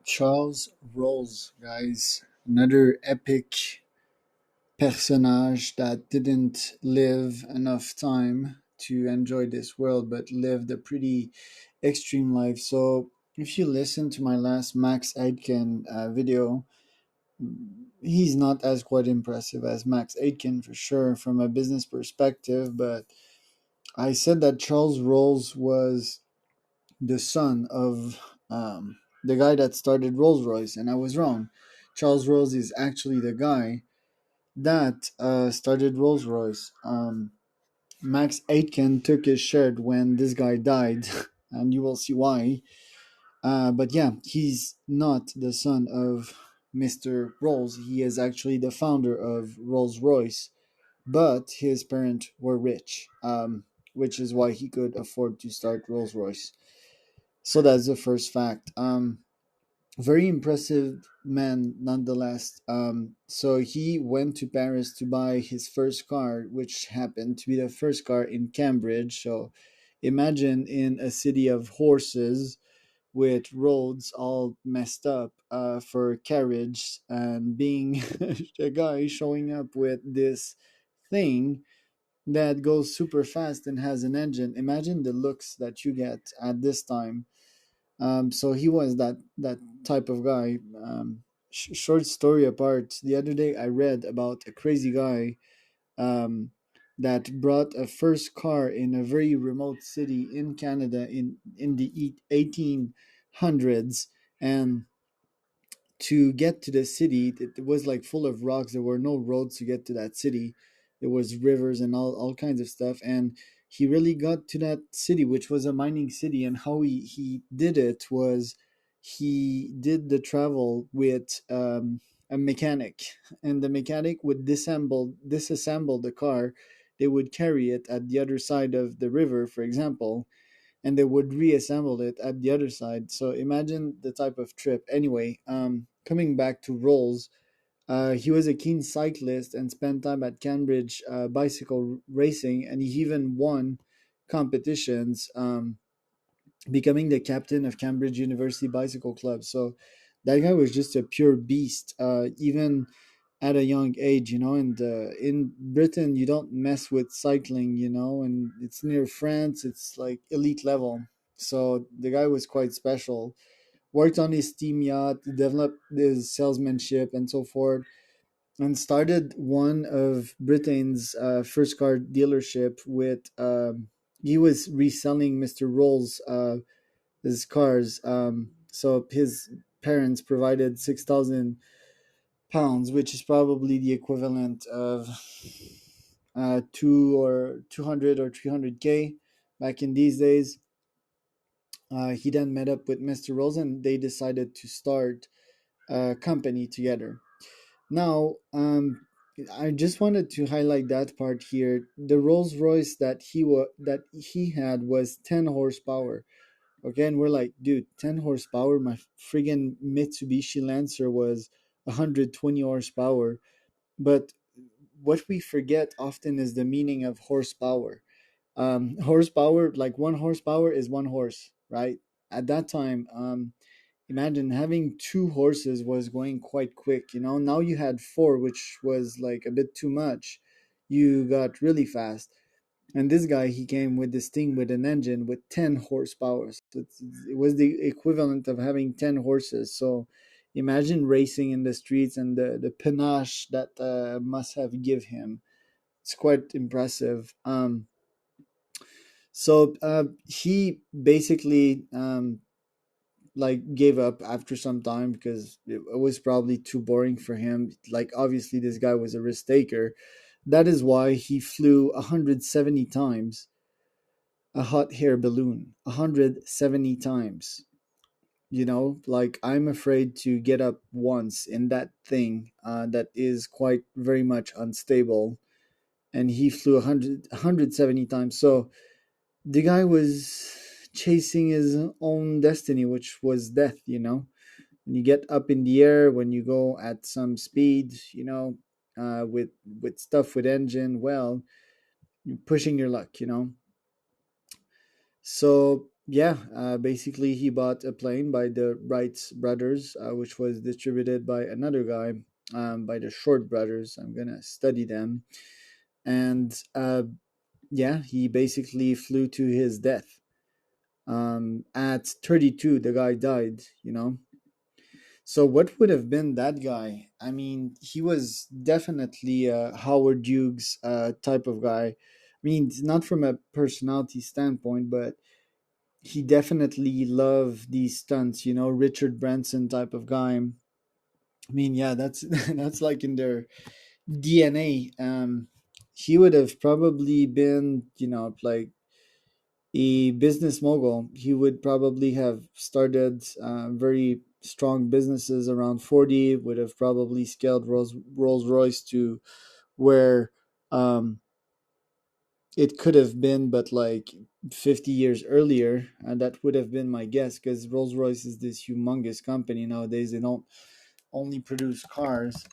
Charles Rolls, guys. Another epic personage that didn't live enough time to enjoy this world, but lived a pretty extreme life. So, if you listen to my last Max Aitken video, he's not as quite impressive as Max Aitken for sure from a business perspective. But I said that Charles Rolls was the son of the guy that started Rolls Royce, and I was wrong. Charles Rolls is actually the guy that started Rolls Royce. Max Aitken took his shirt when this guy died, and you will see why. But yeah, he's not the son of Mr. Rolls. He is actually the founder of Rolls Royce, but his parents were rich, which is why he could afford to start Rolls Royce. So that's the first fact. Very impressive man nonetheless. So he went to Paris to buy his first car, which happened to be the first car in Cambridge. So imagine in a city of horses with roads all messed up for carriage and being a guy showing up with this thing that goes super fast and has an engine. Imagine the looks that you get at this time. So he was that type of guy. Short story apart, the other day I read about a crazy guy um, that brought a first car in a very remote city in Canada in the 1800s, and to get to the city, it was like full of rocks. There were no roads to get to that city. There was rivers and all kinds of stuff. And he really got to that city, which was a mining city. And how he did it was he did the travel with a mechanic, and the mechanic would disassemble the car. They would carry it at the other side of the river, for example, and they would reassemble it at the other side. So imagine the type of trip. Anyway, coming back to Rolls, he was a keen cyclist and spent time at Cambridge bicycle racing, and he even won competitions, becoming the captain of Cambridge University Bicycle Club. So that guy was just a pure beast, even at a young age, and in Britain you don't mess with cycling, and it's near France, it's like elite level. So the guy was quite special, worked on his steam yacht, developed his salesmanship and so forth, and started one of Britain's first car dealership with he was reselling Mr. Rolls his cars. So his parents provided £6,000, which is probably the equivalent of 200 or 300K back in these days. He then met up with Mr. Rose, and they decided to start a company together. Now, I just wanted to highlight that part here. The Rolls Royce that he had was 10 horsepower. Okay, and we're like, dude, 10 horsepower. My friggin' Mitsubishi Lancer was 120 horsepower. But what we forget often is the meaning of horsepower. Horsepower, like 1 horsepower is 1 horse, right? At that time, imagine having 2 horses was going quite quick. Now you had four, which was like a bit too much. You got really fast. And this guy, he came with this thing with an engine with 10 horsepower. So it was the equivalent of having 10 horses. So imagine racing in the streets and the panache that must have give him. It's quite impressive. So he basically like gave up after some time because it was probably too boring for him. Like obviously this guy was a risk taker. That is why he flew 170 times a hot air balloon 170 times. Like I'm afraid to get up once in that thing that is quite very much unstable. And he flew 170 times. So the guy was chasing his own destiny, which was death. When you get up in the air, when you go at some speed, with stuff with engine, well, you're pushing your luck. So yeah, basically he bought a plane by the Wright brothers, which was distributed by another guy, by the Short brothers. I'm gonna study them, and yeah, he basically flew to his death. At 32, the guy died. So what would have been that guy? I mean, he was definitely a Howard Hughes type of guy. I mean, not from a personality standpoint, but he definitely loved these stunts. Richard Branson type of guy. I mean, yeah, that's that's like in their DNA. He would have probably been, like a business mogul. He would probably have started very strong businesses around 40, would have probably scaled Rolls Royce to where um, it could have been, but like 50 years earlier. And that would have been my guess because Rolls Royce is this humongous company nowadays. They don't only produce cars,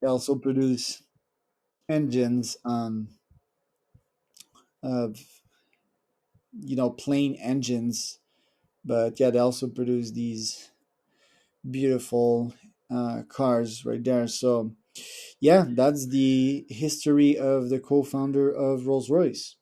they also produce engines, of, plane engines. But yeah, they also produce these beautiful cars right there. So yeah, that's the history of the co-founder of Rolls Royce.